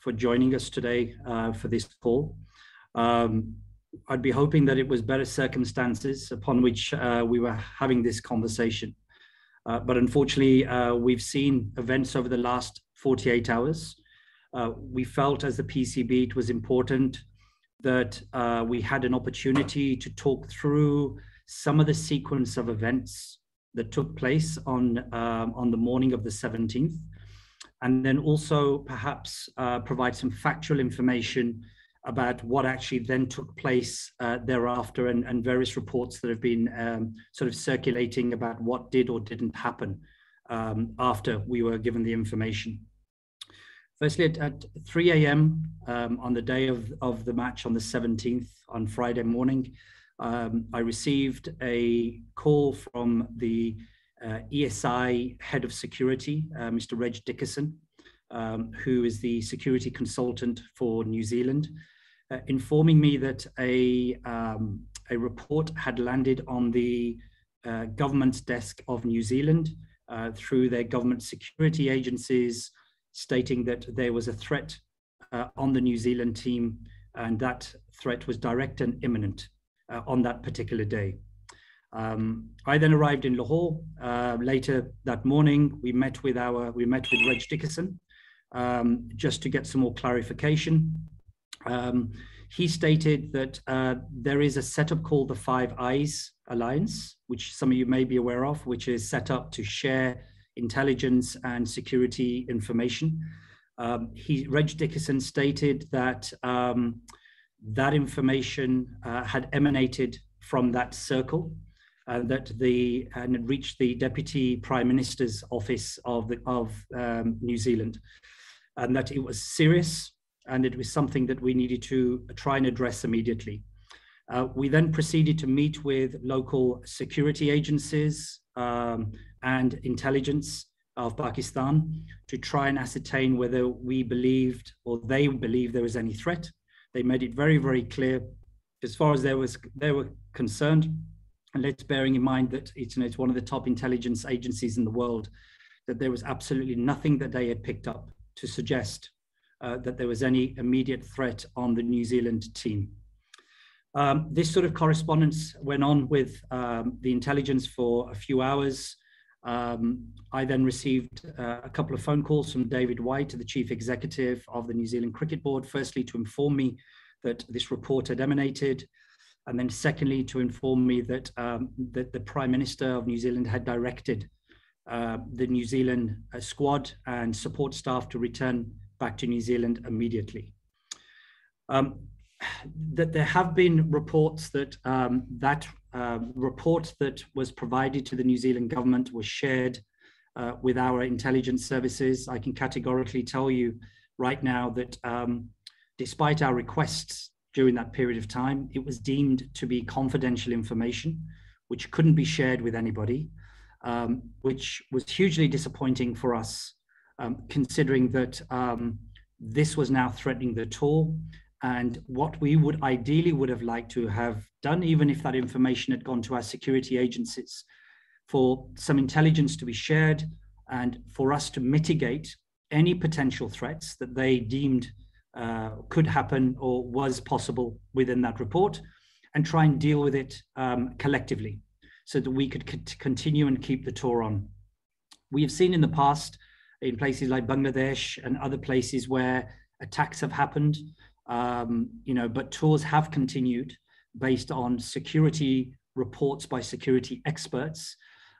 for joining us today for this call. I'd be hoping that it was better circumstances upon which we were having this conversation. But unfortunately, we've seen events over the last 48 hours. We felt as the PCB it was important that we had an opportunity to talk through some of the sequence of events that took place on the morning of the 17th, and then also perhaps provide some factual information about what actually then took place thereafter, and various reports that have been sort of circulating about what did or didn't happen after we were given the information. Firstly, at 3 a.m. On the day of the match on the 17th, on Friday morning, I received a call from the ESI head of security, Mr. Reg Dickerson, who is the security consultant for New Zealand, informing me that a report had landed on the government's desk of New Zealand through their government security agencies, stating that there was a threat on the New Zealand team, and that threat was direct and imminent on that particular day. I then arrived in Lahore later that morning. We met with Reg Dickerson just to get some more clarification. He stated that there is a setup called the Five Eyes Alliance, which some of you may be aware of, which is set up to share intelligence and security information. Reg Dickerson stated that that information had emanated from that circle, and it reached the Deputy Prime Minister's office of New Zealand, and that it was serious and it was something that we needed to try and address immediately. We then proceeded to meet with local security agencies and intelligence of Pakistan to try and ascertain whether we believed or they believed there was any threat. They made it very, very clear as far as they were concerned, and let's bearing in mind that it's one of the top intelligence agencies in the world, that there was absolutely nothing that they had picked up to suggest that there was any immediate threat on the New Zealand team. This sort of correspondence went on with the intelligence for a few hours. I then received a couple of phone calls from David White, the chief executive of the New Zealand Cricket Board, firstly to inform me that this report had emanated, and then secondly to inform me that, that the Prime Minister of New Zealand had directed the New Zealand squad and support staff to return back to New Zealand immediately. That there have been reports that report that was provided to the New Zealand government was shared with our intelligence services. I can categorically tell you right now that despite our requests during that period of time, it was deemed to be confidential information, which couldn't be shared with anybody, which was hugely disappointing for us, considering that this was now threatening the tour. And what we would ideally have liked to have done, even if that information had gone to our security agencies, for some intelligence to be shared and for us to mitigate any potential threats that they deemed could happen or was possible within that report, and try and deal with it collectively so that we could continue and keep the tour on. We have seen in the past in places like Bangladesh and other places where attacks have happened, but tours have continued based on security reports by security experts.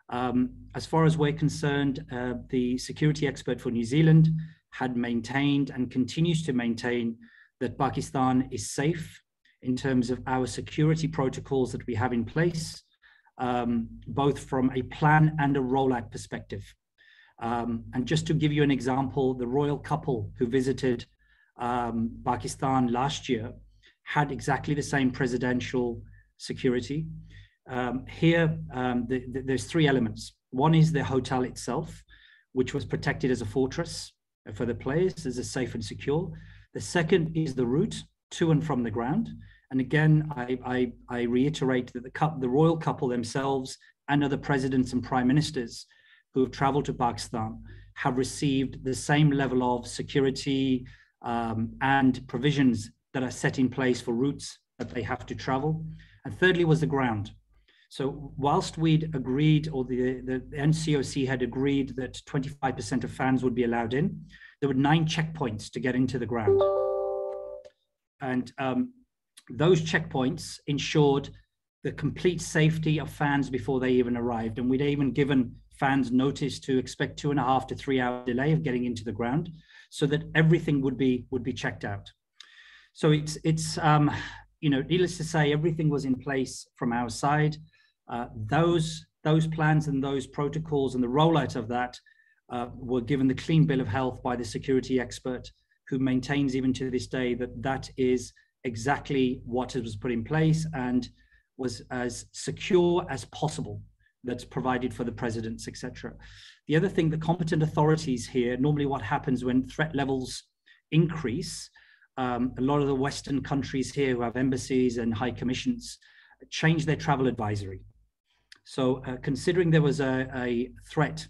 As far as we're concerned, the security expert for New Zealand had maintained and continues to maintain that Pakistan is safe in terms of our security protocols that we have in place, both from a plan and a rollout perspective. And just to give you an example, the royal couple who visited Pakistan last year had exactly the same presidential security. There's three elements. One is the hotel itself, which was protected as a fortress for the players, as a safe and secure. The second is the route to and from the ground. And again, I reiterate that the royal couple themselves and other presidents and prime ministers who have traveled to Pakistan have received the same level of security, and provisions that are set in place for routes that they have to travel. And thirdly was the ground. So whilst we'd agreed, or the NCOC had agreed that 25% of fans would be allowed in, there were 9 checkpoints to get into the ground. And those checkpoints ensured the complete safety of fans before they even arrived. And we'd even given fans notice to expect 2.5 to 3 hour delay of getting into the ground, so that everything would be checked out. So it's needless to say, everything was in place from our side. Those plans and those protocols and the rollout of that were given the clean bill of health by the security expert, who maintains even to this day that that is exactly what was put in place and was as secure as possible, that's provided for the presidents, etc. The other thing, the competent authorities here, normally what happens when threat levels increase, a lot of the Western countries here who have embassies and high commissions change their travel advisory. So considering there was a threat,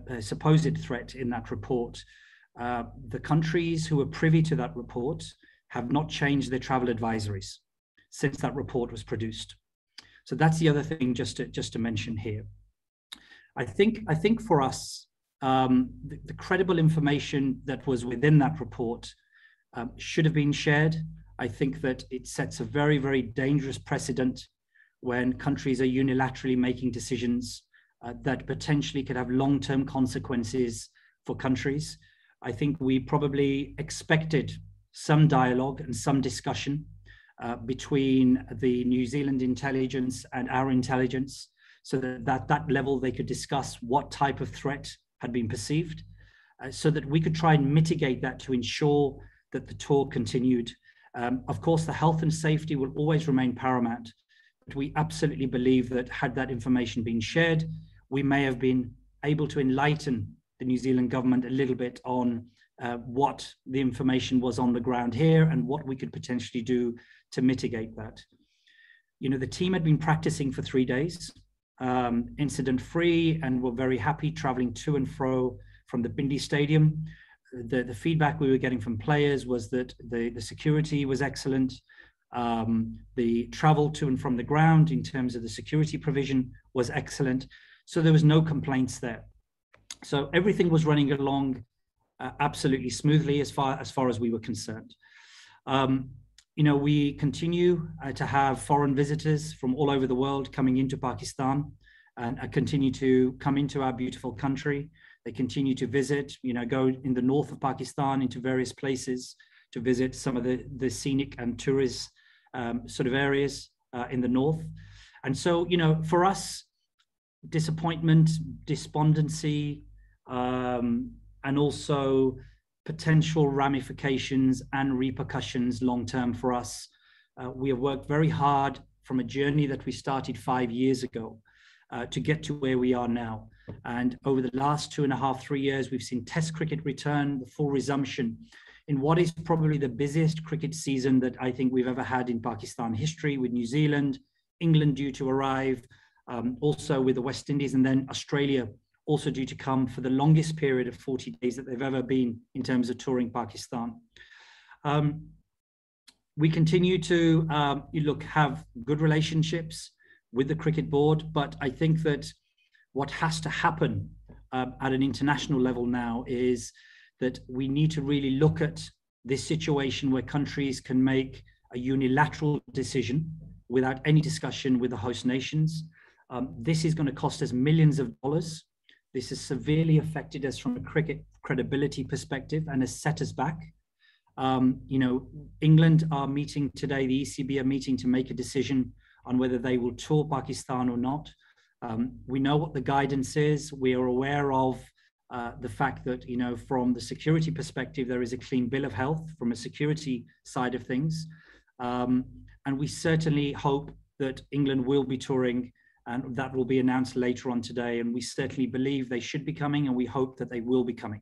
a supposed threat in that report, the countries who were privy to that report have not changed their travel advisories since that report was produced. So that's the other thing just to mention here. I think for us, the credible information that was within that report should have been shared. I think that it sets a very, very dangerous precedent when countries are unilaterally making decisions that potentially could have long-term consequences for countries. I think we probably expected some dialogue and some discussion between the New Zealand intelligence and our intelligence, so that that level they could discuss what type of threat had been perceived, so that we could try and mitigate that to ensure that the tour continued. Of course, the health and safety will always remain paramount, but we absolutely believe that had that information been shared, we may have been able to enlighten the New Zealand government a little bit on what the information was on the ground here and what we could potentially do to mitigate that. You know, the team had been practicing for 3 days, incident-free, and were very happy traveling to and fro from the Bindi Stadium. The feedback we were getting from players was that the security was excellent. The travel to and from the ground in terms of the security provision was excellent. So there was no complaints there. So everything was running along absolutely smoothly as far as we were concerned. You know, we continue to have foreign visitors from all over the world coming into Pakistan and continue to come into our beautiful country. They continue to visit, you know, go in the north of Pakistan into various places to visit some of the scenic and tourist sort of areas in the north. And so, you know, for us, disappointment, despondency, and also potential ramifications and repercussions long-term for us. We have worked very hard from a journey that we started 5 years ago to get to where we are now. And over the last 2.5, 3 years, we've seen Test cricket return, the full resumption in what is probably the busiest cricket season that I think we've ever had in Pakistan history, with New Zealand, England due to arrive, also with the West Indies, and then Australia also due to come for the longest period of 40 days that they've ever been in terms of touring Pakistan. We continue to have good relationships with the cricket board, but I think that what has to happen at an international level now is that we need to really look at this situation where countries can make a unilateral decision without any discussion with the host nations. This is going to cost us millions of dollars. This has severely affected us from a cricket credibility perspective and has set us back. You know, England are meeting today, the ECB are meeting to make a decision on whether they will tour Pakistan or not. We know what the guidance is. We are aware of the fact that, you know, from the security perspective, there is a clean bill of health from a security side of things. And we certainly hope that England will be touring, and that will be announced later on today. And we certainly believe they should be coming, and we hope that they will be coming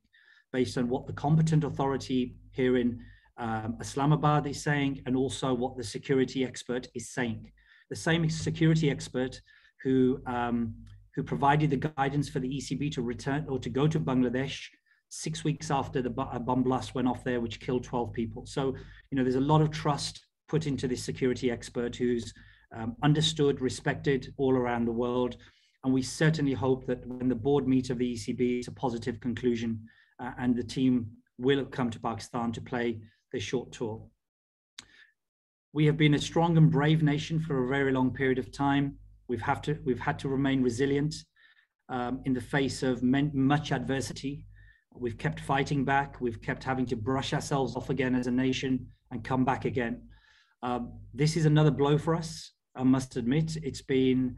based on what the competent authority here in Islamabad is saying, and also what the security expert is saying. The same security expert who provided the guidance for the ECB to return or to go to Bangladesh 6 weeks after a bomb blast went off there, which killed 12 people. So, there's a lot of trust put into this security expert who's understood, respected all around the world. And we certainly hope that when the board meet of the ECB, it's a positive conclusion and the team will come to Pakistan to play their short tour. We have been a strong and brave nation for a very long period of time. We've had to remain resilient in the face of much adversity. We've kept fighting back. We've kept having to brush ourselves off again as a nation and come back again. This is another blow for us, I must admit. It's been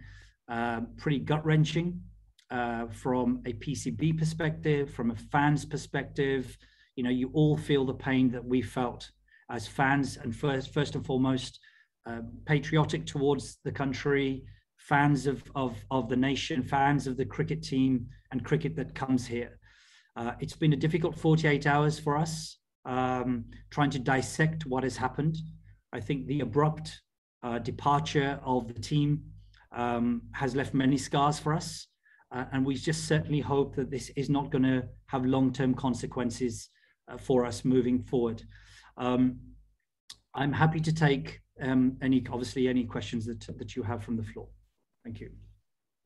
pretty gut-wrenching from a PCB perspective, from a fan's perspective. You all feel the pain that we felt as fans, and first and foremost, patriotic towards the country, fans of the nation, fans of the cricket team and cricket that comes here. It's been a difficult 48 hours for us, trying to dissect what has happened. I think the abrupt departure of the team has left many scars for us. And we just certainly hope that this is not going to have long-term consequences for us moving forward. I'm happy to take any questions that you have from the floor. Thank you.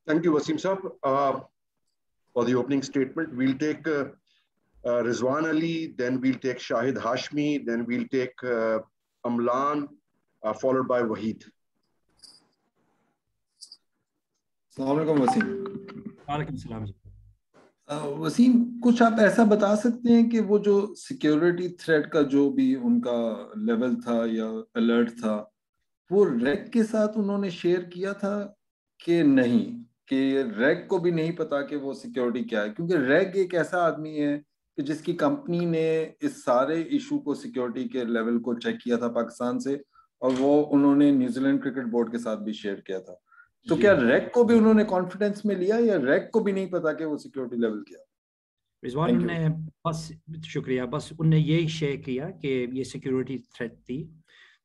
Thank you, Wasim Saab, for the opening statement. We'll take Rizwan Ali, then we'll take Shahid Hashmi, then we'll take Amlan, followed by Wahid. Assalamualaikum, Wasim. Walaikum salam. Wasim, कुछ आप ऐसा बता सकते हैं कि वो जो security threat का जो भी उनका लेवल था या अलर्ट था, वो रैक के साथ उन्होंने शेयर किया था कि नहीं, कि रैक को भी नहीं पता कि वो सिक्योरिटी क्या है? क्योंकि रैक एक ऐसा आदमी है कि जिसकी कंपनी ने इस सारे इशू को, सिक्योरिटी के लेवल को चेक किया था पाकिस्तान से, और वो उन्होंने न्यूजीलैंड क्रिकेट बोर्ड के साथ भी शेयर किया था। तो क्या रैक को भी उन्होंने कॉन्फिडेंस में लिया या रैक को भी नहीं पता कि वो सिक्योरिटी लेवल क्या? रिजवान ने बस, शुक्रिया, बस उनने यही शेयर किया कि ये सिक्योरिटी थ्रेट थी।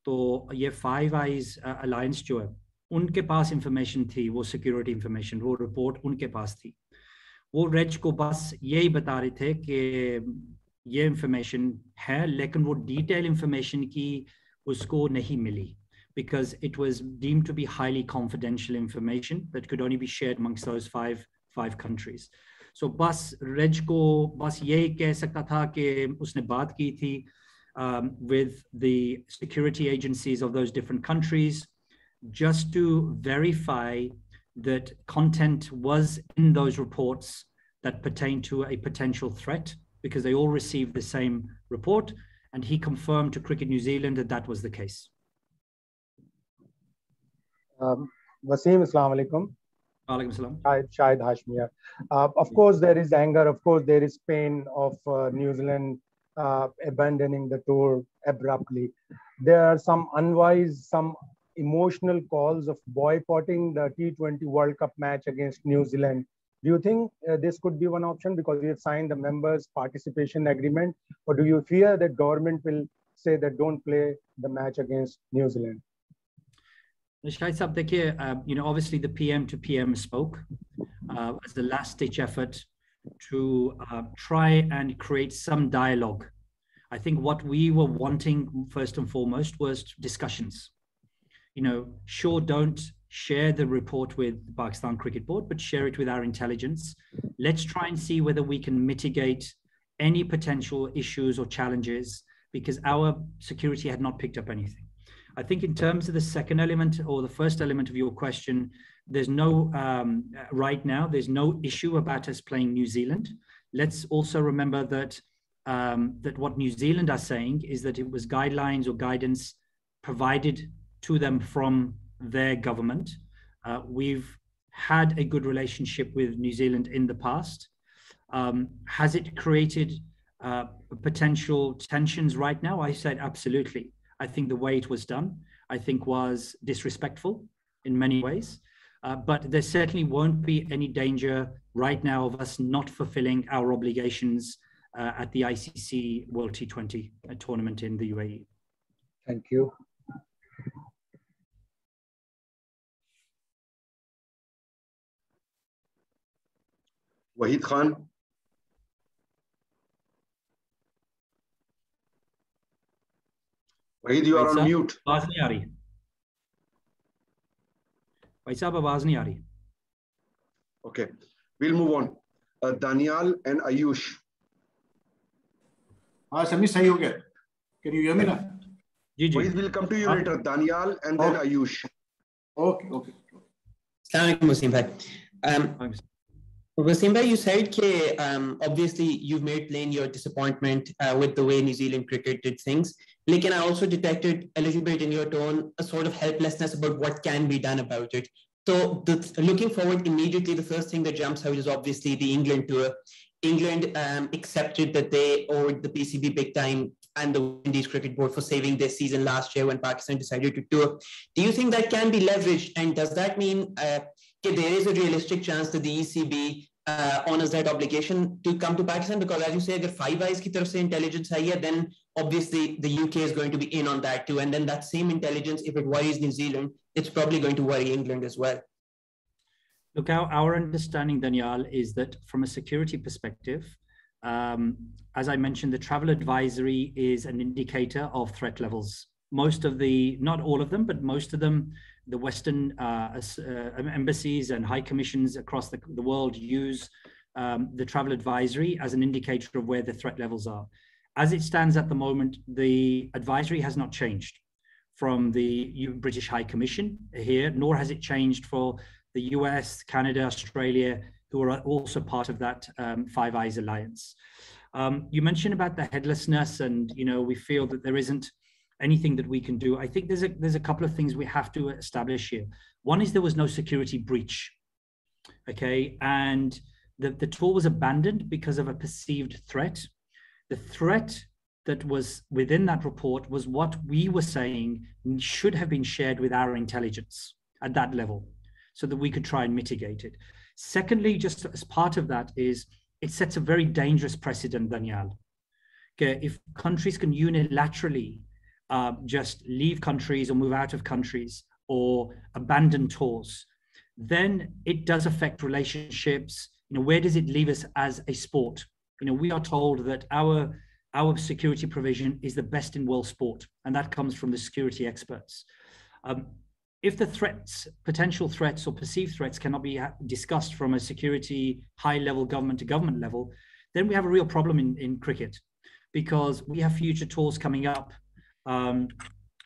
तो ये फाइव आइज अलायंस जो है, उनके पास इंफॉर्मेशन थी, वो सिक्योरिटी इंफॉर्मेशन, वो रिपोर्ट उनके पास थी। वो रेज को बस यही बता रहे थे कि ये इंफॉर्मेशन है, लेकिन वो डिटेल इंफॉर्मेशन की उसको नहीं मिली, because it was deemed to be highly confidential information that could only be shared amongst those five countries. So bas Reg ko bas ye keh sakta tha कि उसने बात की थी with the security agencies of those different countries just to verify that content was in those reports that pertain to a potential threat, because they all received the same report, and he confirmed to Cricket New Zealand that that was the case. Wasim, Assalamu alaikum. Alaikum salam. Shahid Hashmi. Of course, there is anger. Of course, there is pain of New Zealand abandoning the tour abruptly. There are some unwise, some emotional calls of boycotting the T20 World Cup match against New Zealand. Do you think this could be one option because we have signed the members' participation agreement, or do you fear that government will say that don't play the match against New Zealand? Shahid Saab, देखिए, obviously the PM to PM spoke as the last-ditch effort to try and create some dialogue. I think what we were wanting first and foremost was discussions. Sure, don't share the report with the Pakistan Cricket Board, but share it with our intelligence. Let's try and see whether we can mitigate any potential issues or challenges, because our security had not picked up anything. I think in terms of the second element or the first element of your question, there's no, right now, there's no issue about us playing New Zealand. Let's also remember that, that what New Zealand are saying is that it was guidelines or guidance provided to them from their government. We've had a good relationship with New Zealand in the past. Has it created potential tensions right now? I said absolutely. I think the way it was done, I think, was disrespectful in many ways. But there certainly won't be any danger right now of us not fulfilling our obligations at the ICC World T20 tournament in the UAE. Thank you. Wahid Khan. Wahid, you are on mute. आवाज नहीं आ रही भाई साहब, आवाज नहीं आ रही. Okay, we'll move on. Danial and Ayush. हाँ समी सही हो गया. Can you hear me now? Ji ji. Wahid, we'll come to you later. Danial and then Ayush. Okay, okay. Assalamu alaikum, Wasim bhai. Wasim bhai, you said that obviously you've made plain your disappointment with the way New Zealand cricket did things. Like, I also detected a little bit in your tone a sort of helplessness about what can be done about it. So looking forward, immediately the first thing that jumps out is obviously the England tour. England accepted that they owed the PCB big time and the Indies Cricket Board for saving their season last year when Pakistan decided to tour. Do you think that can be leveraged? And does that mean that there is a realistic chance that the ECB honors that obligation to come to Pakistan? Because as you say, if Five Eyes ki taraf se intelligence hai, then obviously the UK is going to be in on that too. And then that same intelligence, if it worries New Zealand, it's probably going to worry England as well. Look, our understanding, Danial, is that from a security perspective, as I mentioned, the travel advisory is an indicator of threat levels. Most of the, not all of them, but most of them, the Western embassies and high commissions across the world use the travel advisory as an indicator of where the threat levels are. As it stands at the moment, the advisory has not changed from the British High Commission here, nor has it changed for the US, Canada, Australia, who are also part of that Five Eyes Alliance. You mentioned about the headlessness and, we feel that there isn't anything that we can do. I think there's a couple of things we have to establish here. One is there was no security breach, okay? And the tour was abandoned because of a perceived threat. The threat that was within that report was what we were saying should have been shared with our intelligence at that level so that we could try and mitigate it. Secondly, just as part of that is it sets a very dangerous precedent, Danial. Okay, if countries can unilaterally just leave countries or move out of countries or abandon tours, then it does affect relationships. Where does it leave us as a sport? We are told that our security provision is the best in world sport, and that comes from the security experts. If the potential threats or perceived threats cannot be discussed from a security high-level government to government level, then we have a real problem in cricket, because we have future tours coming up. And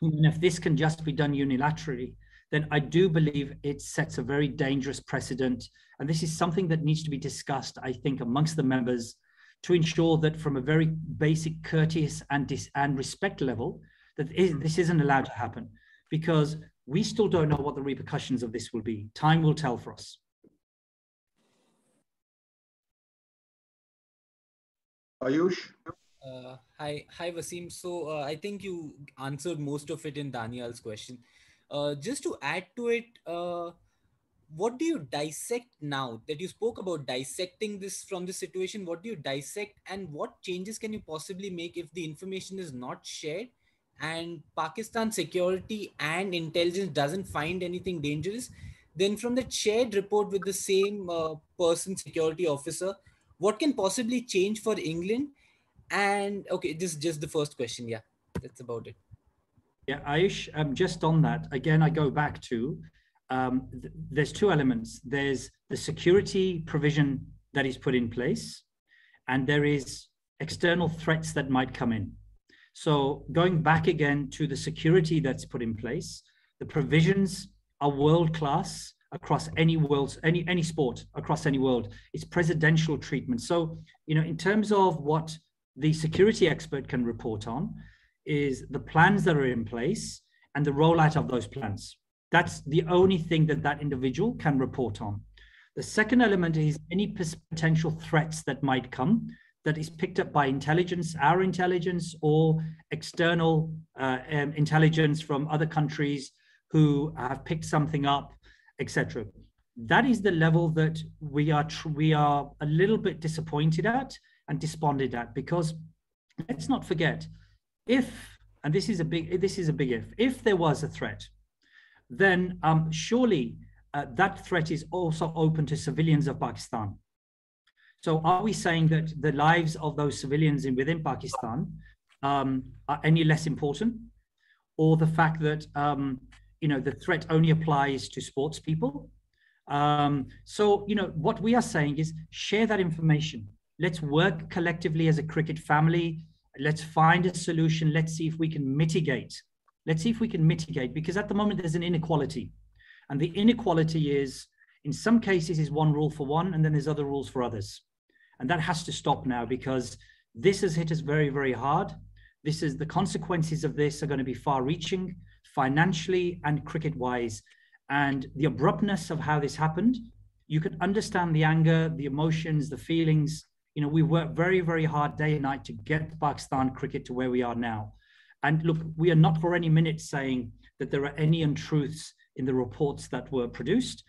if this can just be done unilaterally, then I do believe it sets a very dangerous precedent. And this is something that needs to be discussed, I think, amongst the members to ensure that from a very basic courteous and respect level, that this isn't allowed to happen, because we still don't know what the repercussions of this will be. Time will tell for us. Ayush? Hi, Wasim. So I think you answered most of it in Daniel's question. Just to add to it, what do you dissect now that you spoke about dissecting this from the situation? What do you dissect, and what changes can you possibly make if the information is not shared and Pakistan security and intelligence doesn't find anything dangerous? Then from the shared report with the same person, security officer, what can possibly change for England? And okay, this is just the first question. Yeah, that's about it. Yeah, Ayush, just on that, again, I go back to, there's two elements. There's the security provision that is put in place, and there is external threats that might come in. So going back again to the security that's put in place, the provisions are world-class across any sport, across any world. It's presidential treatment. So, in terms of what the security expert can report on is the plans that are in place and the rollout of those plans. That's the only thing that individual can report on. The second element is any potential threats that might come that is picked up by intelligence, our intelligence, or external intelligence from other countries who have picked something up, etc. That is the level that we are a little bit disappointed at and despondent at, because let's not forget, and this is a big if there was a threat, then surely that threat is also open to civilians of Pakistan. So are we saying that the lives of those civilians within Pakistan are any less important? or the fact that, the threat only applies to sports people. So, what we are saying is share that information. Let's work collectively as a cricket family. Let's find a solution. Let's see if we can mitigate. Because at the moment there's an inequality. And the inequality is, in some cases, is one rule for one, and then there's other rules for others. And that has to stop now, because this has hit us very, very hard. The consequences of this are going to be far reaching, financially and cricket-wise. And the abruptness of how this happened, you can understand the anger, the emotions, the feelings. We worked very, very hard day and night to get Pakistan cricket to where we are now. And look, we are not for any minute saying that there are any untruths in the reports that were produced.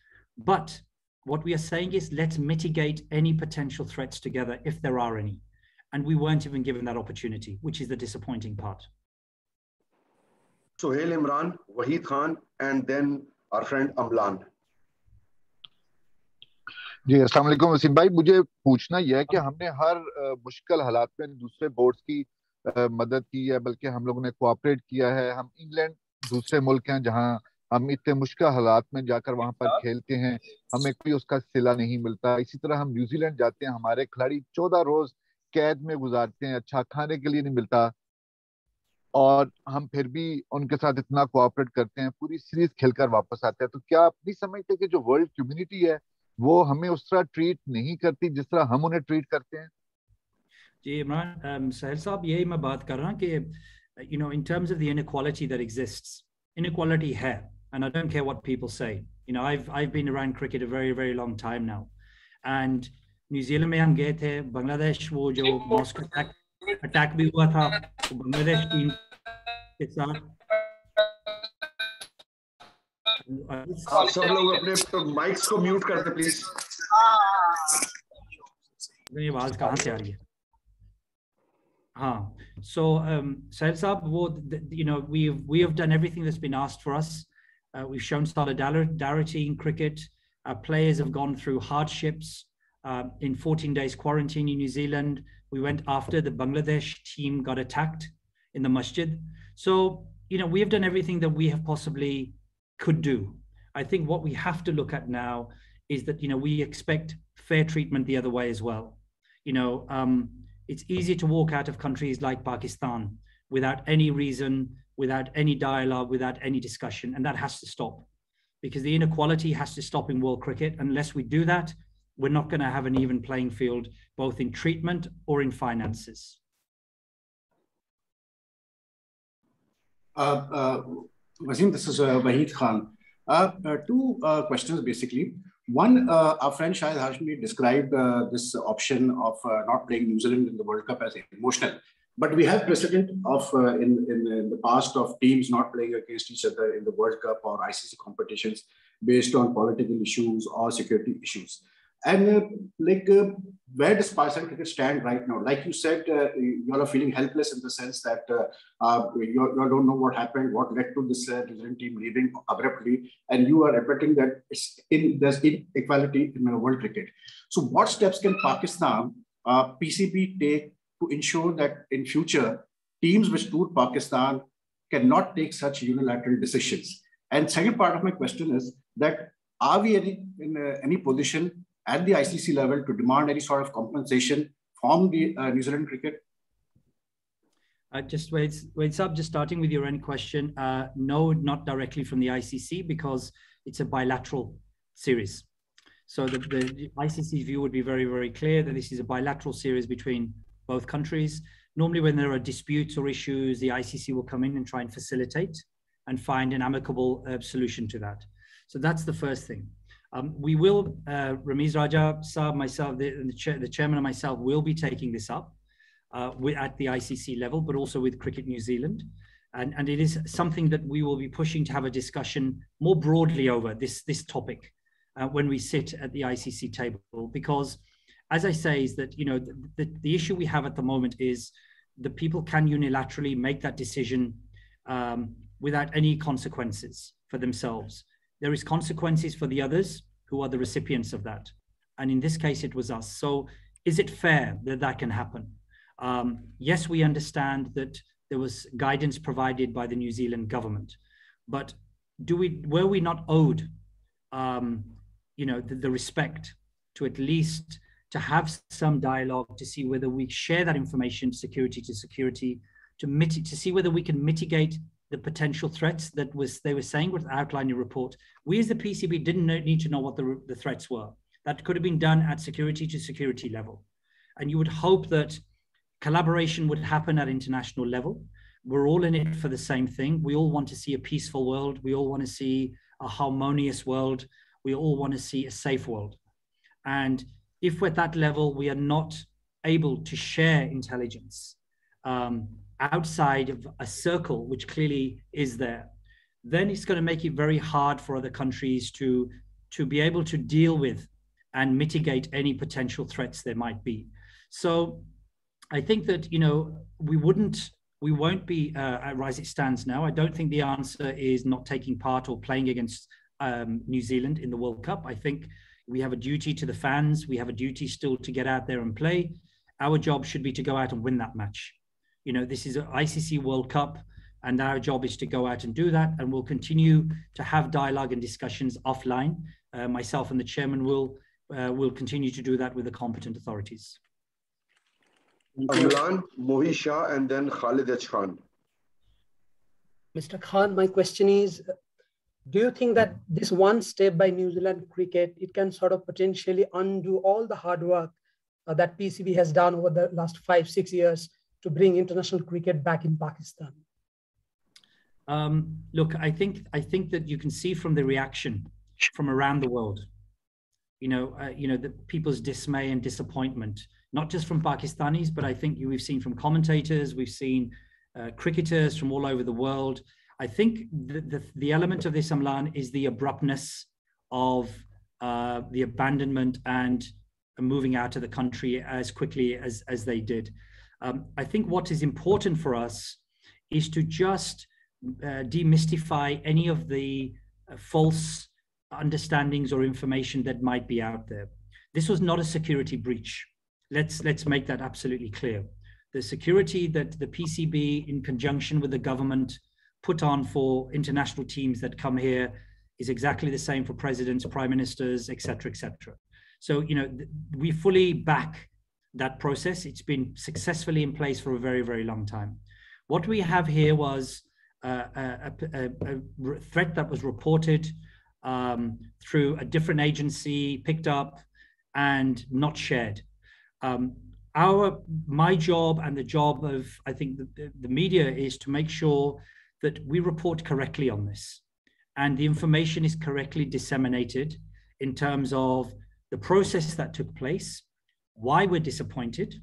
But what we are saying is, let's mitigate any potential threats together if there are any. And we weren't even given that opportunity, which is the disappointing part. Sohail Imran, Wahid Khan, and then our friend Amlan. जी अस्सलाम वालेकुम वसीम भाई, मुझे पूछना यह है कि हमने हर मुश्किल हालात में दूसरे बोर्ड्स की मदद की है, बल्कि हम लोगों ने कोऑपरेट किया है। हम इंग्लैंड दूसरे मुल्क हैं जहां हम इतने मुश्किल हालात में जाकर वहां पर खेलते हैं, हमें कोई उसका सिला नहीं मिलता। इसी तरह हम न्यूजीलैंड जाते हैं, हमारे खिलाड़ी 14 रोज कैद में गुजारते हैं, अच्छा खाने के लिए नहीं मिलता, और हम फिर भी उनके साथ इतना कोऑपरेट करते हैं, पूरी सीरीज खेलकर वापस आते हैं। तो क्या आप नहीं समझते कि जो वर्ल्ड कम्युनिटी है वो हमें उस तरह ट्रीट नहीं करती जिस तरह हम उन्हें ट्रीट करते हैं? जी इमरान, सहल साहब, यही मैं बात कर रहा हूँ कि in terms of the inequality that exists, inequality है, and I don't care what people say. I've been around cricket a very, very long time now, and New Zealand में हम गए थे, बांग्लादेश वो जो मॉस्को अटैक भी हुआ था, तो बांग्लादेश टीम के साथ आप सब लोग अपने माइक्स को म्यूट कर दे प्लीज। ये आवाज कहाँ से आ रही है? हाँ, so Sahil Saab, we have done everything that's been asked for us. We've shown solidarity in cricket. Our players have gone through hardships. In 14 days quarantine in New Zealand, we went after the Bangladesh team got attacked in the masjid. So, we have done everything that we have possibly could do. I think what we have to look at now is that, we expect fair treatment the other way as well. It's easy to walk out of countries like Pakistan without any reason, without any dialogue, without any discussion, and that has to stop, because the inequality has to stop in world cricket. Unless we do that, we're not going to have an even playing field, both in treatment or in finances. Wasim, this is Wahid Khan. Two questions basically. One, our friend Shahid Hashmi described this option of not playing New Zealand in the World Cup as emotional. But we have precedent of in the past of teams not playing against each other in the World Cup or ICC competitions based on political issues or security issues. And where does Pakistan cricket stand right now? Like you said, you all are feeling helpless in the sense that you all don't know what happened, what led to this New Zealand team leaving abruptly, and you are admitting that there's inequality in world cricket. So what steps can Pakistan, PCB take to ensure that in future, teams which tour Pakistan cannot take such unilateral decisions? And second part of my question is that are we in any position at the ICC level to demand any sort of compensation from the New Zealand cricket? Just wait, Sab, just starting with your end question. No, not directly from the ICC, because it's a bilateral series. So the ICC view would be very, very clear that this is a bilateral series between both countries. Normally when there are disputes or issues, the ICC will come in and try and facilitate and find an amicable solution to that. So that's the first thing. We will, Ramiz Raja, Saab, myself, the chairman and myself will be taking this up at the ICC level, but also with Cricket New Zealand. And it is something that we will be pushing to have a discussion more broadly over this topic when we sit at the ICC table. Because as I say, is that, the issue we have at the moment is that people can unilaterally make that decision without any consequences for themselves. There is consequences for the others who are the recipients of that. And in this case, it was us. So is it fair that that can happen? Yes, we understand that there was guidance provided by the New Zealand government. But were we not owed, the respect to at least to have some dialogue to see whether we share that information security to security, to see whether we can mitigate the potential threats that they were saying with outlining report. We as the PCB didn't need to know what the threats were. That could have been done at security to security level. And you would hope that collaboration would happen at international level. We're all in it for the same thing. We all want to see a peaceful world. We all want to see a harmonious world. We all want to see a safe world. And if we're at that level, we are not able to share intelligence outside of a circle, which clearly is there, then it's going to make it very hard for other countries to be able to deal with and mitigate any potential threats there might be. So I think that, we won't be, as it stands now, I don't think the answer is not taking part or playing against New Zealand in the World Cup. I think we have a duty to the fans. We have a duty still to get out there and play. Our job should be to go out and win that match. This is an ICC World Cup, and our job is to go out and do that. And we'll continue to have dialogue and discussions offline. Myself and the chairman will continue to do that with the competent authorities. Amlan, Mohi Shah, and then Khalid H. Khan. Mr. Khan, my question is, do you think that this one step by New Zealand cricket, it can sort of potentially undo all the hard work that PCB has done over the last 5-6 years to bring international cricket back in Pakistan? Look, I think that you can see from the reaction from around the world, the people's dismay and disappointment, not just from Pakistanis, but I think we've seen from commentators, we've seen cricketers from all over the world. I think the element of this, Amlan, is the abruptness of the abandonment and moving out of the country as quickly as they did. I think what is important for us is to just demystify any of the false understandings or information that might be out there. This was not a security breach. Let's make that absolutely clear. The security that the PCB, in conjunction with the government, put on for international teams that come here is exactly the same for presidents, prime ministers, et cetera, et cetera. So, we fully back that process. It's been successfully in place for a very, very long time. What we have here was a threat that was reported through a different agency, picked up and not shared. My job and the job of, I think, the media is to make sure that we report correctly on this and the information is correctly disseminated in terms of the process that took place, why we're disappointed,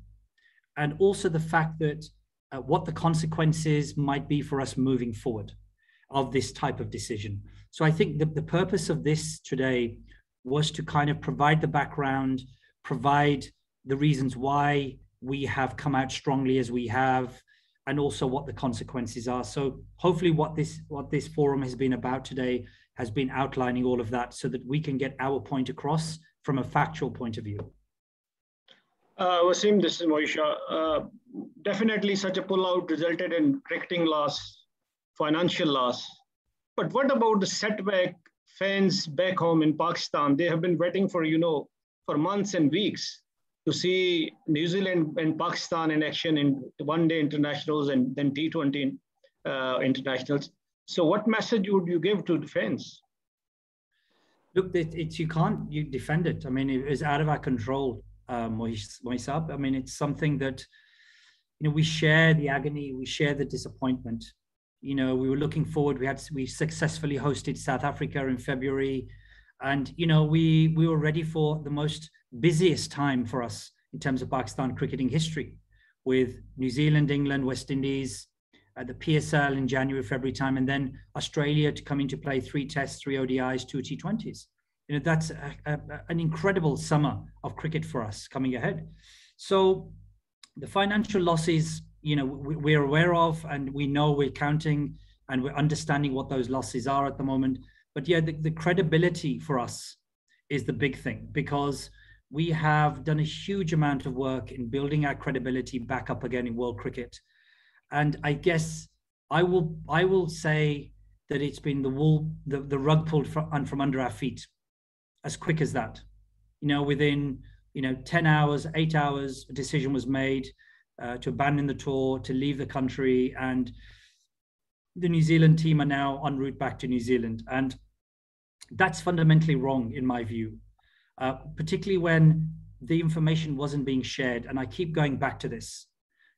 and also the fact that what the consequences might be for us moving forward of this type of decision. So I think the purpose of this today was to kind of provide the background, provide the reasons why we have come out strongly as we have, and also what the consequences are. So hopefully what this forum has been about today has been outlining all of that so that we can get our point across from a factual point of view. Wasim, this is Moisha. Definitely such a pullout resulted in cricketing loss, financial loss. But what about the setback fans back home in Pakistan? They have been waiting for, for months and weeks to see New Zealand and Pakistan in action in one-day internationals and then T20 internationals. So what message would you give to the fans? Look, you can't defend it. I mean, it is out of our control, Moisab. I mean, it's something that, we share the agony, we share the disappointment. We were looking forward. We successfully hosted South Africa in February. And, we were ready for the most busiest time for us in terms of Pakistan cricketing history, with New Zealand, England, West Indies, the PSL in January, February time, and then Australia to come into play 3 tests, 3 ODIs, 2 T20s. That's an incredible summer of cricket for us coming ahead. So the financial losses, we're aware of, and we know we're counting and we're understanding what those losses are at the moment. But yeah, the credibility for us is the big thing, because we have done a huge amount of work in building our credibility back up again in world cricket. And I guess I will say that it's been the rug pulled from under our feet as quick as that. Within 10 hours, 8 hours, a decision was made to abandon the tour, to leave the country, and the New Zealand team are now en route back to New Zealand. And that's fundamentally wrong in my view, particularly when the information wasn't being shared. And I keep going back to this.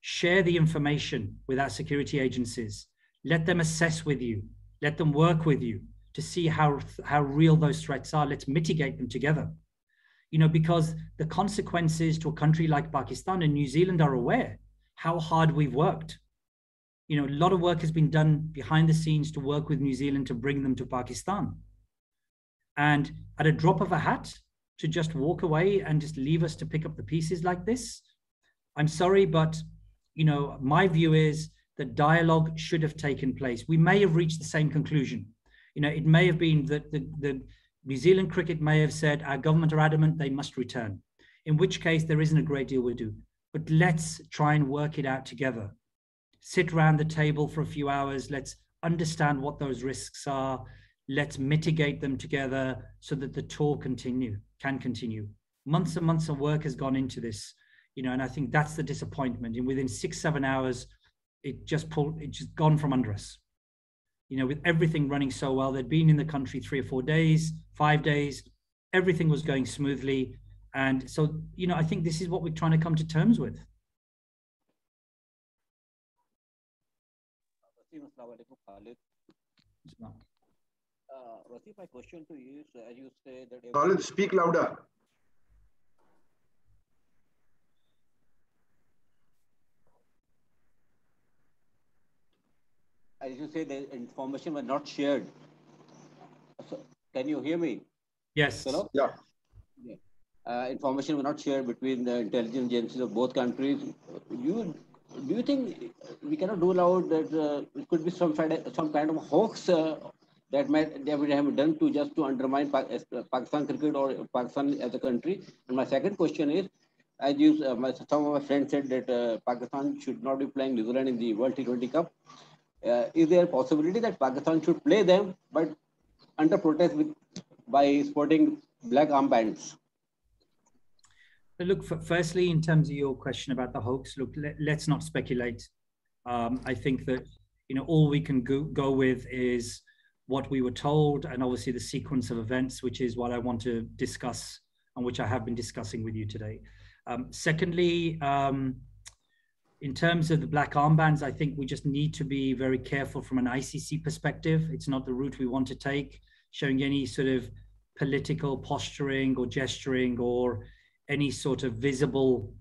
Share the information with our security agencies. Let them assess with you. Let them work with you to see how real those threats are. Let's mitigate them together. Because the consequences to a country like Pakistan and New Zealand are aware how hard we've worked. A lot of work has been done behind the scenes to work with New Zealand to bring them to Pakistan. And at a drop of a hat, to just walk away and just leave us to pick up the pieces like this, I'm sorry, but my view is that dialogue should have taken place. We may have reached the same conclusion. It may have been that the New Zealand cricket may have said our government are adamant they must return, in which case there isn't a great deal we do. But let's try and work it out together. Sit around the table for a few hours. Let's understand what those risks are. Let's mitigate them together so that the tour can continue. Months and months of work has gone into this, and I think that's the disappointment. And within 6-7 hours, it just gone from under us. With everything running so well, they'd been in the country 3 or 4 days, 5 days, everything was going smoothly. And so, I think this is what we're trying to come to terms with. Wasim, my question to you is, as you say that... Khalid, speak louder. As you say, the information was not shared. So, can you hear me? Yes. Hello? Yeah. Information was not shared between the intelligence agencies of both countries. Do you think we cannot rule out that it could be some kind of hoax that they would have done to undermine Pakistan cricket or Pakistan as a country? And my second question is, as some of my friends said that Pakistan should not be playing New Zealand in the World T20 Cup. Is there a possibility that Pakistan should play them, but under protest by sporting black armbands? Look, firstly, in terms of your question about the hoax, look, let's not speculate. I think that all we can go with is what we were told, and obviously the sequence of events, which is what I want to discuss and which I have been discussing with you today. Secondly, in terms of the black armbands, I think we just need to be very careful from an ICC perspective. It's not the route we want to take, showing any sort of political posturing or gesturing or any sort of visible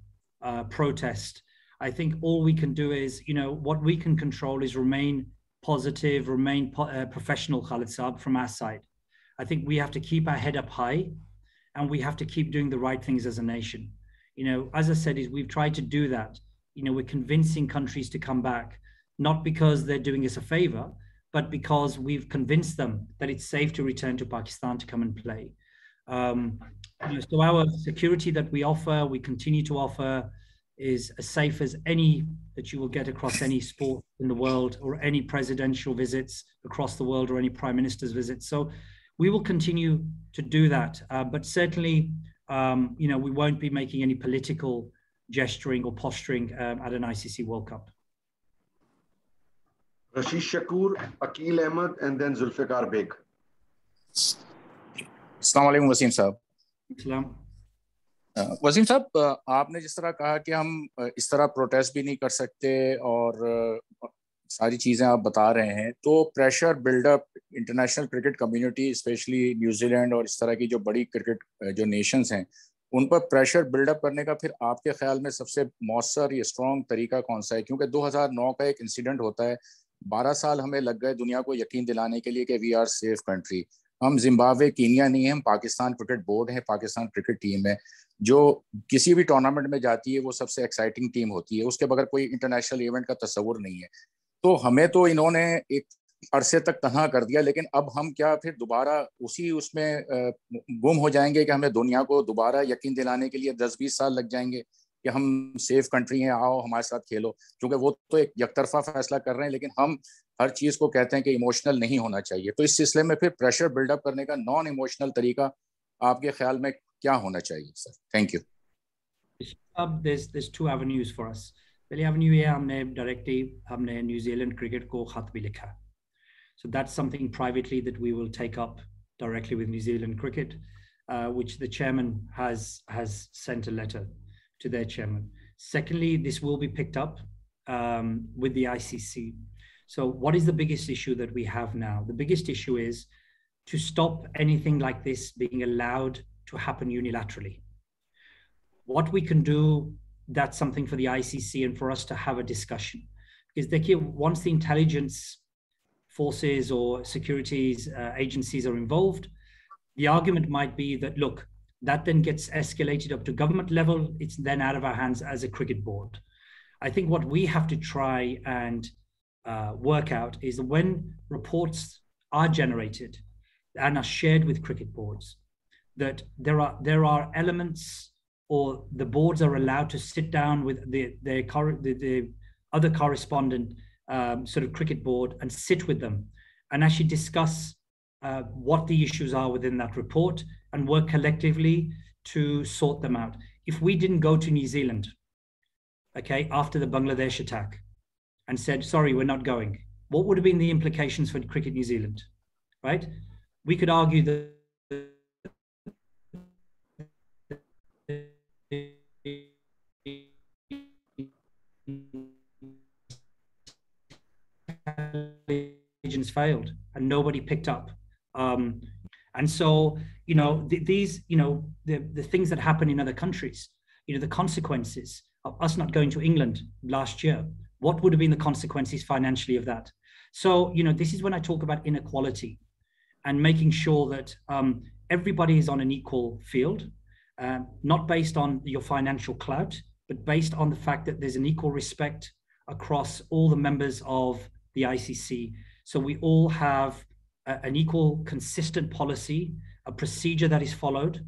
protest. I think all we can do is, what we can control is remain positive, remain professional, Khalid Saab, from our side. I think we have to keep our head up high and we have to keep doing the right things as a nation. As I said, we've tried to do that. We're convincing countries to come back, not because they're doing us a favor, but because we've convinced them that it's safe to return to Pakistan to come and play. So our security that we continue to offer, is as safe as any that you will get across any sport in the world, or any presidential visits across the world, or any prime minister's visits. So we will continue to do that. But certainly, we won't be making any political gesturing or posturing at an ICC World Cup. Rashid Shakur, Akil Ahmed, and then Zulfikar Beg. Assalamu alaikum, Wasim Saab. Assalam. Wasim साहब, आपने जिस तरह कहा कि हम इस तरह protest भी नहीं कर सकते और सारी चीज़ें आप बता रहे हैं, तो pressure buildup international cricket community, specially New Zealand और इस तरह की जो बड़ी क्रिकेट जो नेशंस हैं, उन पर प्रेशर बिल्डअप करने का फिर आपके ख्याल में सबसे मौसर या स्ट्रॉन्ग तरीका कौन सा है? क्योंकि 2009 का एक इंसिडेंट होता है, 12 साल हमें लग गए दुनिया को यकीन दिलाने के लिए कि वी आर सेफ कंट्री। हम जिम्बाब्वे, कीनिया नहीं है, हम पाकिस्तान क्रिकेट बोर्ड है, पाकिस्तान क्रिकेट टीम है जो किसी भी टूर्नामेंट में जाती है, वो सबसे एक्साइटिंग टीम होती है, उसके बगैर कोई इंटरनेशनल इवेंट का तस्वुर नहीं है। तो हमें तो इन्होंने एक अरसे तक तनहा कर दिया, लेकिन अब हम क्या फिर दोबारा उसी उसमें गुम हो जाएंगे कि हमें दुनिया को दोबारा यकीन दिलाने के लिए 10-20 साल लग जाएंगे कि कि हम सेफ कंट्री हैं, आओ हमारे साथ खेलो, क्योंकि वो तो एक यकतरफा फैसला कर रहे हैं, लेकिन हम हर चीज को कहते हैं कि इमोशनल नहीं होना चाहिए। तो इस सिलसिले में फिर प्रेशर बिल्डअप करने का नॉन इमोशनल तरीका आपके ख्याल में क्या होना चाहिए sir? Thank you. There's two avenues for us. पहली एवेन्यू ये हमने डायरेक्टली हमने न्यूजीलैंड क्रिकेट को खत भी लिखा. So that's something privately that we will take up directly with New Zealand Cricket, which the chairman has sent a letter to their chairman. Secondly, this will be picked up with the ICC. So what is the biggest issue that we have now? The biggest issue is to stop anything like this being allowed to happen unilaterally. What we can do, that's something for the ICC and for us to have a discussion. Because once the intelligence forces or securities agencies are involved, the argument might be that, look, that then gets escalated up to government level. It's then out of our hands as a cricket board. I think what we have to try and work out is that when reports are generated and are shared with cricket boards, that there are elements, or the boards are allowed to sit down with the other correspondent sort of cricket board and sit with them and actually discuss what the issues are within that report and work collectively to sort them out. If we didn't go to New Zealand, okay, after the Bangladesh attack and said, sorry, we're not going, what would have been the implications for Cricket New Zealand, right? We could argue that agents failed and nobody picked up. And so, the things that happen in other countries, the consequences of us not going to England last year, what would have been the consequences financially of that? So, this is when I talk about inequality and making sure that everybody is on an equal field, not based on your financial clout, but based on the fact that there's an equal respect across all the members of the ICC. So we all have an equal, consistent policy, a procedure that is followed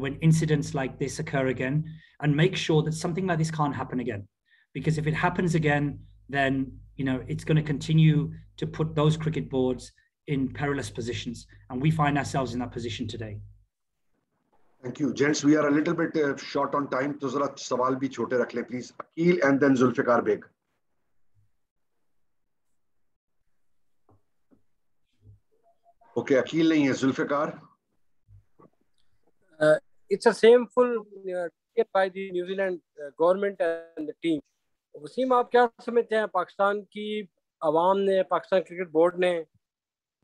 when incidents like this occur again, and make sure that something like this can't happen again. Because if it happens again, then it's going to continue to put those cricket boards in perilous positions, and we find ourselves in that position today. Thank you, gents. We are a little bit short on time, so zara sawal bhi chote rakh le, please. Akil and then Zulfikar Beg. Okay, Akil nahi hai, Zulfikar. It's a shameful by the New Zealand government and the team. Wasim, आप क्या समझते हैं, पाकिस्तान की आवाम ने, Pakistan cricket board ने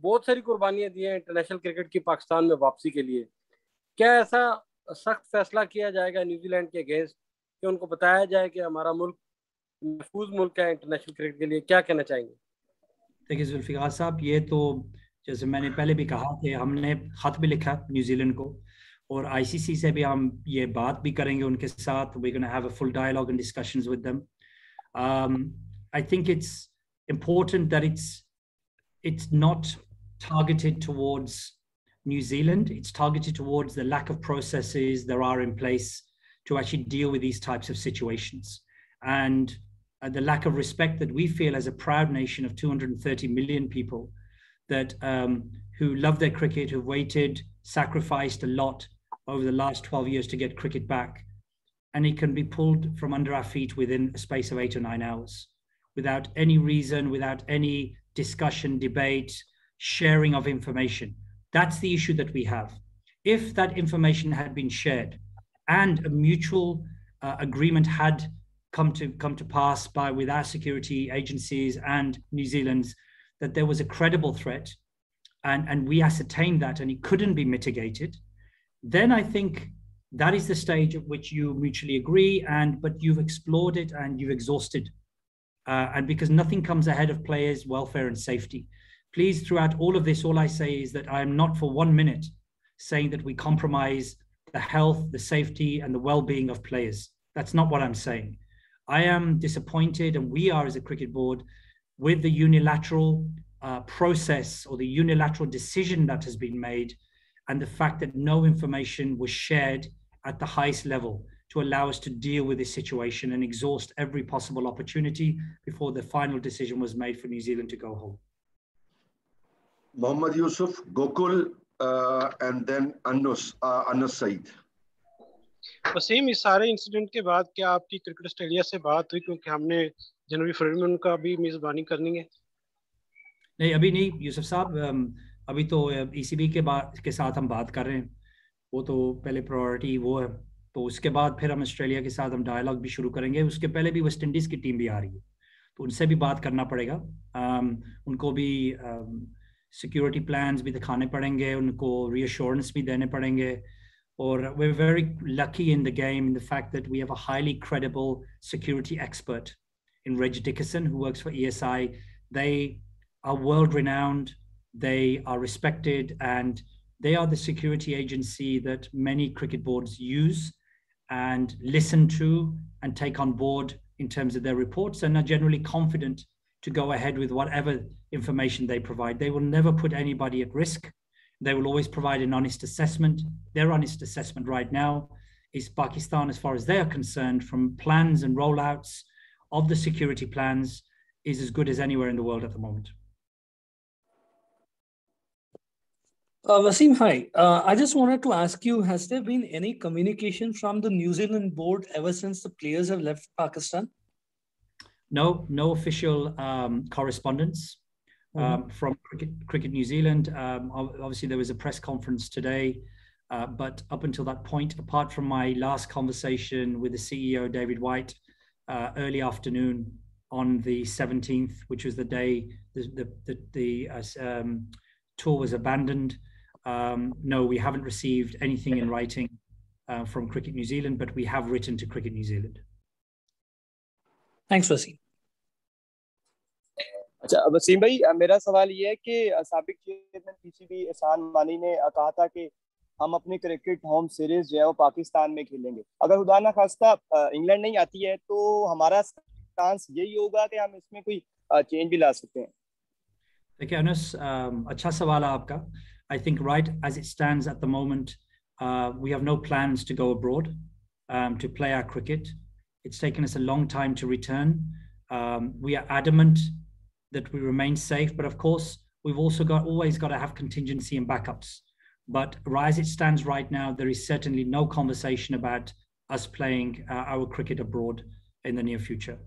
बहुत सारी कुर्बानियां दी हैं इंटरनेशनल क्रिकेट की पाकिस्तान में वापसी के लिए. क्या ऐसा सख्त फैसला किया जाएगा न्यूजीलैंड के अगेंस्ट कि उनको बताया जाए कि हमारा मुल्क महफूज मुल्क है इंटरनेशनल क्रिकेट के लिए? क्या कहना चाहेंगे? देखिए जुल्फिकार साहब, ये तो जैसे मैंने पहले भी कहा कि हमने खत भी लिखा न्यूजीलैंड को, और आईसीसी से भी हम ये बात भी करेंगे उनके साथ. We're going to have a full dialogue and discussions with them. I think it's important that it's not targeted towards New Zealand. It's targeted towards the lack of processes there are in place to actually deal with these types of situations, and the lack of respect that we feel as a proud nation of 230 million people that who love their cricket, who've waited, sacrificed a lot over the last 12 years to get cricket back, and it can be pulled from under our feet within a space of 8 or 9 hours without any reason, without any discussion, debate, sharing of information. That's the issue that we have. If that information had been shared and a mutual agreement had come to pass with our security agencies and New Zealand's, that there was a credible threat, and we ascertained that and it couldn't be mitigated, then I think that is the stage at which you mutually agree, but you've explored it and you've exhausted. And because nothing comes ahead of players' welfare and safety. Please, throughout all of this, all I say is that I am not for 1 minute saying that we compromise the health, the safety, and the well-being of players. That's not what I'm saying. I am disappointed, and we are as a cricket board, with the unilateral process or the unilateral decision that has been made, and the fact that no information was shared at the highest level to allow us to deal with this situation and exhaust every possible opportunity before the final decision was made for New Zealand to go home. Mohammad Yusuf, Gokul, and then Anas Saeed. Wasim, इस सारे incident के बाद क्या आपकी cricket Australia से बात हुई, क्योंकि हमने जनवरी फरवरी में उनका भी मेजबानी करनी है? नहीं, अभी नहीं यूसुफ साहब, अभी तो ECB के साथ हम बात कर रहे हैं, वो तो पहले प्रायोरिटी वो है, तो उसके बाद फिर हम ऑस्ट्रेलिया के साथ हम डायलॉग भी शुरू करेंगे। उसके पहले भी वेस्ट इंडीज़ की टीम भी आ रही है, तो उनसे भी बात करना पड़ेगा, उनको भी सिक्योरिटी प्लान्स भी दिखाने पड़ेंगे, उनको रीअश्योरेंस भी देने पड़ेंगे। Or we're very lucky in the game in the fact that we have a highly credible security expert in Reg Dickerson, who works for ESI. They are world renowned, they are respected, and they are the security agency that many cricket boards use and listen to and take on board in terms of their reports, and are generally confident to go ahead with whatever information they provide. They will never put anybody at risk. They will always provide an honest assessment. Their honest assessment right now is Pakistan, as far as they are concerned, from plans and rollouts of the security plans, is as good as anywhere in the world at the moment. Wasim, hi. I just wanted to ask you, has there been any communication from the New Zealand board ever since the players have left Pakistan? No official correspondence. From Cricket New Zealand. Obviously there was a press conference today, but up until that point, apart from my last conversation with the CEO, David White, early afternoon on the 17th, which was the day the tour was abandoned, no, we haven't received anything in writing from Cricket New Zealand, but we have written to Cricket New Zealand. Thanks, Wasim. अच्छा वसीम भाई, मेरा सवाल ये है कि साबिक chairman PCB एहसान मानी ने कहा था कि हम अपनी क्रिकेट होम सीरीज जो है वो पाकिस्तान में खेलेंगे। अगर खुदा ना खास्ता इंग्लैंड नहीं आती है तो हमारा स्टांस यही होगा कि हम इसमें कोई चेंज भी ला सकते हैं? देखिए अनस, अच्छा सवाल है आपका। I think right as it stands at the moment, we have no plans to go abroad to play our cricket. It's taken us a long time to return. We are adamant that we remain safe, but of course we've also always got to have contingency and backups. But as it stands right now, there is certainly no conversation about us playing our cricket abroad in the near future.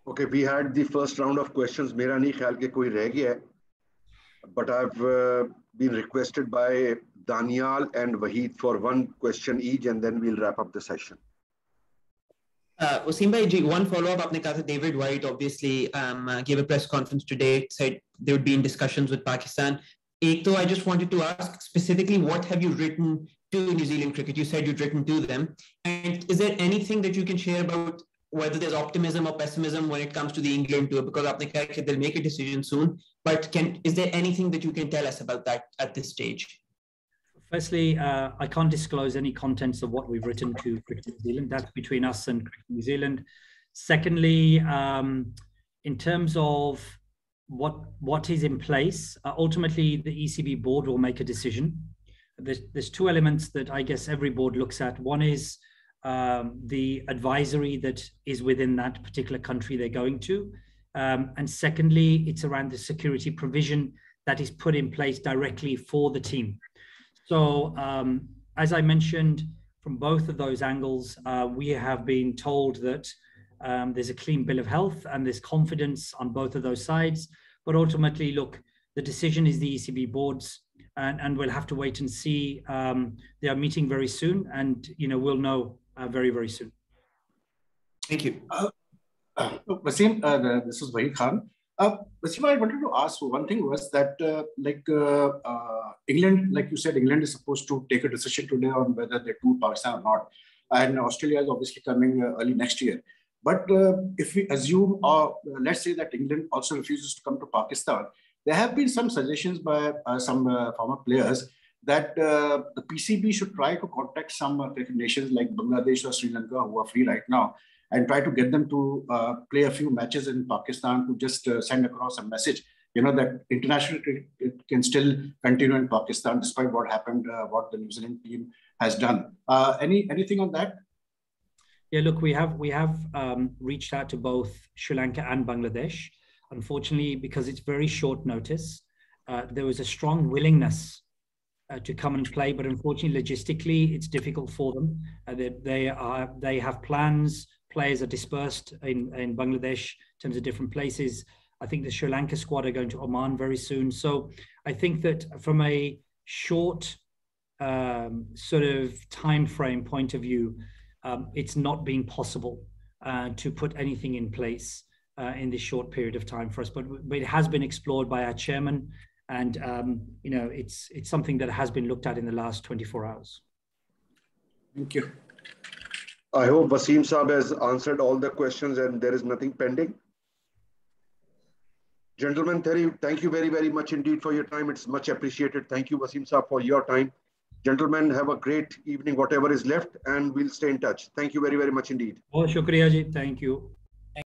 Okay, we had the first round of questions. Mera nahi khayal ke koi reh gaya hai, but I've been requested by Daniel and Wahid for one question each, and then we'll wrap up the session. Wasim bhai, one follow-up. Aapne kaha tha David White obviously gave a press conference today, said they would be in discussions with Pakistan. Though I just wanted to ask specifically, what have you written to New Zealand cricket? You said you'd written to them. And is there anything that you can share about whether there's optimism or pessimism when it comes to the England tour? Because aapne kaha that they'll make a decision soon. But is there anything that you can tell us about that at this stage? Firstly, I can't disclose any contents of what we've written to Cricket New Zealand. That's between us and Cricket New Zealand. Secondly, in terms of what is in place, ultimately the ECB board will make a decision. There's two elements that I guess every board looks at. One is the advisory that is within that particular country they're going to. And secondly, it's around the security provision that is put in place directly for the team. So as I mentioned, from both of those angles, we have been told that there's a clean bill of health and there's confidence on both of those sides. But ultimately, look, the decision is the ECB boards, and we'll have to wait and see. They are meeting very soon, and we'll know very, very soon. Thank you. Wasim, this is Wahid Khan. Wasim, I wanted to ask one thing was that England, like you said, England is supposed to take a decision today on whether they tour Pakistan or not. And Australia is obviously coming early next year. But if we assume, let's say that England also refuses to come to Pakistan, there have been some suggestions by some former players that the PCB should try to contact some nations like Bangladesh or Sri Lanka who are free right now and try to get them to play a few matches in Pakistan to just send across a message, that international cricket can still continue in Pakistan despite what happened, what the New Zealand team has done. Anything on that? Yeah, look, we have reached out to both Sri Lanka and Bangladesh. Unfortunately, because it's very short notice, there was a strong willingness to come and play, but unfortunately, logistically, it's difficult for them. They have plans. Players are dispersed in Bangladesh in terms of different places. I think the Sri Lanka squad are going to Oman very soon. So I think that from a short sort of time frame point of view, it's not been possible to put anything in place in this short period of time for us. But it has been explored by our chairman, and you know, it's something that has been looked at in the last 24 hours. Thank you. I hope Wasim Saab has answered all the questions and there is nothing pending. Gentlemen, thank you very, very much indeed for your time. It's much appreciated. Thank you, Wasim Saab, for your time. Gentlemen, have a great evening, whatever is left, and we'll stay in touch. Thank you very, very much indeed. Oh, shukriya ji. Thank you.